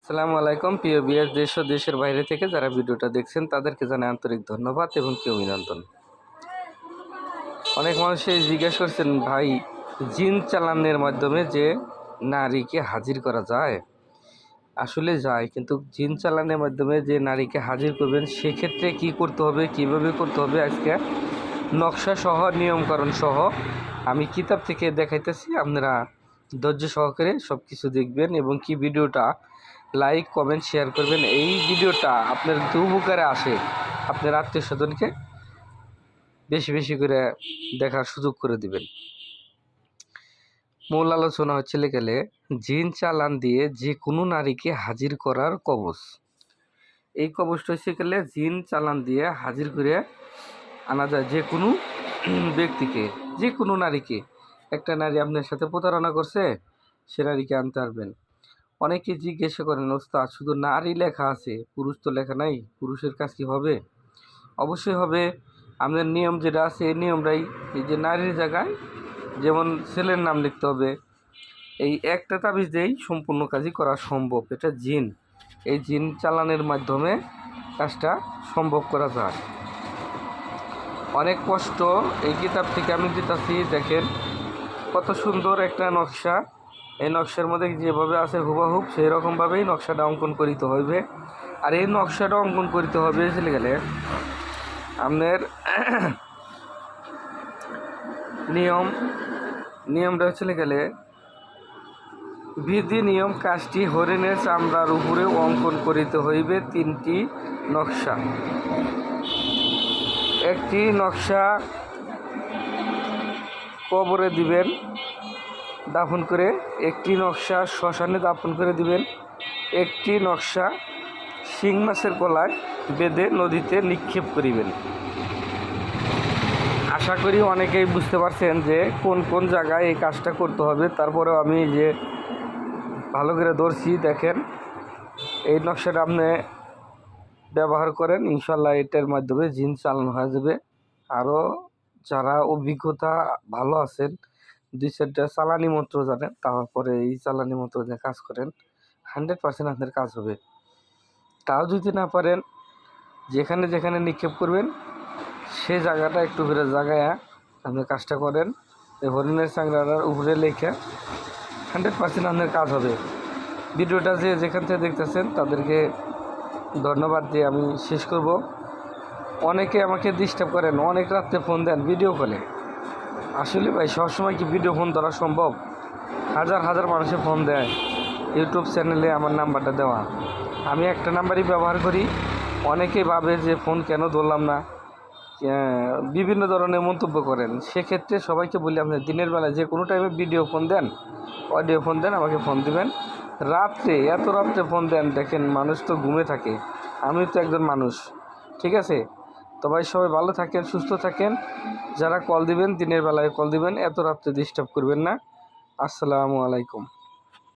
আসসালামু আলাইকুম প্রিয় ভিউয়ার, দেশ ও দেশের বাইরে থেকে যারা ভিডিওটা দেখছেন তাদেরকে জানাই আন্তরিক ধন্যবাদ এবং কি অভিনন্দন। অনেক মানুষই জিজ্ঞেস করছেন, ভাই জিন চালানের মাধ্যমে যে নারীকে হাজির করা যায়? আসলে যায়, কিন্তু জিন চালানের মাধ্যমে যে নারীকে হাজির করবেন সেক্ষেত্রে কি করতে হবে, কিভাবে করতে হবে, আজকে নকশা সহ নিয়মকরণ সহ আমি কিতাব থেকে দেখাইতেছি। আপনারা ধৈর্য সহকারে সব কিছু দেখবেন এবং কি ভিডিওটা লাইক কমেন্ট শেয়ার করবেন। এই ভিডিওটা আপনার যদি উপকারে আসে, আপনার আত্মীয় স্বজনকে বেশি বেশি করে দেখার সুযোগ করে দিবেন। মূল আলোচনা হচ্ছে গেলে জিন চালান দিয়ে যে কোনো নারীকে হাজির করার কবচ। এই কবচটা হচ্ছে গেলে জিন চালান দিয়ে হাজির করে আনা যায় যে কোনো ব্যক্তিকে, যে কোনো নারীকে। একটা নারী আপনার সাথে প্রতারণা করছে, সে নারীকে আনতে পারবেন। অনেকে জিজ্ঞাসা করেন, ওস্তাদ শুধু নারী লেখা আছে, পুরুষ তো লেখা নাই, পুরুষের কাজ কি হবে? অবশ্যই হবে। আমাদের নিয়ম যেটা আছে এই নিয়মটাই, এই যে নারীর জায়গায় যেমন ছেলের নাম লিখতে হবে, এই একটা তাবিজ দিয়েই সম্পূর্ণ কাজই করা সম্ভব। এটা জিন, এই জিন চালানের মাধ্যমে কাজটা সম্ভব করা যায়। অনেক কষ্ট এই কিতাব থেকে আমি দিতেছি, দেখেন কত সুন্দর একটা নকশা। এই নকশার মধ্যে যেভাবে আছে হুবহুব সেই রকমভাবেই নকশাটা অঙ্কন করিতে হইবে। আর এই নকশাটা অঙ্কন করিতে হবে চলে গেলে আপনার নিয়মটা চলে গেলে বিধি নিয়ম কাজটি হরিণের চামড়ার উপরে অঙ্কন করিতে হইবে 3টি নকশা। একটি নকশা কবরে দিবেন দাফন করে, একটি নকশা শ্মশানে দাফন করে দিবেন, একটি নকশা শিং মাছের গলায় বেঁধে নদীতে নিক্ষেপ করিবেন। আশা করি অনেকেই বুঝতে পারছেন যে কোন কোন জায়গায় এই কাজটা করতে হবে। তারপরেও আমি যে ভালো করে ধরছি, দেখেন এই নকশাটা আপনি ব্যবহার করেন, ইনশাল্লাহ এটার মাধ্যমে জিন চালানো হয়ে যাবে। আরও যারা অভিজ্ঞতা ভালো আছেন, 2-4টা চালানি মন্ত্র জানেন, তারপরে এই চালানি মন্ত্র দিয়ে কাজ করেন, 100% আপনার কাজ হবে। তাও যদি না পারেন, যেখানে যেখানে নিক্ষেপ করবেন সে জায়গাটা একটু করে জায়গায় আপনি কাজটা করেন। এই হরিণের চাংড়ার উপরে লেখা 100% আপনার কাজ হবে। ভিডিওটা যে যেখান থেকে দেখতেছেন তাদেরকে ধন্যবাদ দিয়ে আমি শেষ করব। অনেকে আমাকে ডিস্টার্ব করেন, অনেক রাত্রে ফোন দেন ভিডিও কলে। আসলে ভাই সবসময় কি ভিডিও ফোন ধরা সম্ভব? হাজার হাজার মানুষে ফোন দেয়। ইউটিউব চ্যানেলে আমার নাম্বারটা দেওয়া, আমি একটা নাম্বারই ব্যবহার করি। অনেকেই ভাবে যে ফোন কেন ধরলাম না, বিভিন্ন ধরনের মন্তব্য করেন। সেক্ষেত্রে সবাইকে বলি, আপনি দিনের বেলায় যে কোনো টাইমে ভিডিও ফোন দেন, অডিও ফোন দেন, আমাকে ফোন দিবেন। রাত্রে এত রাত্রে ফোন দেন, দেখেন মানুষ তো ঘুমে থাকে, আমি তো একজন মানুষ, ঠিক আছে? তো ভাই সবাই ভালো থাকেন, সুস্থ থাকেন। যারা কল দিবেন দিনের বেলায় কল দিবেন, এত রাত্রে ডিস্টার্ব করবেন না। আসসালামু আলাইকুম।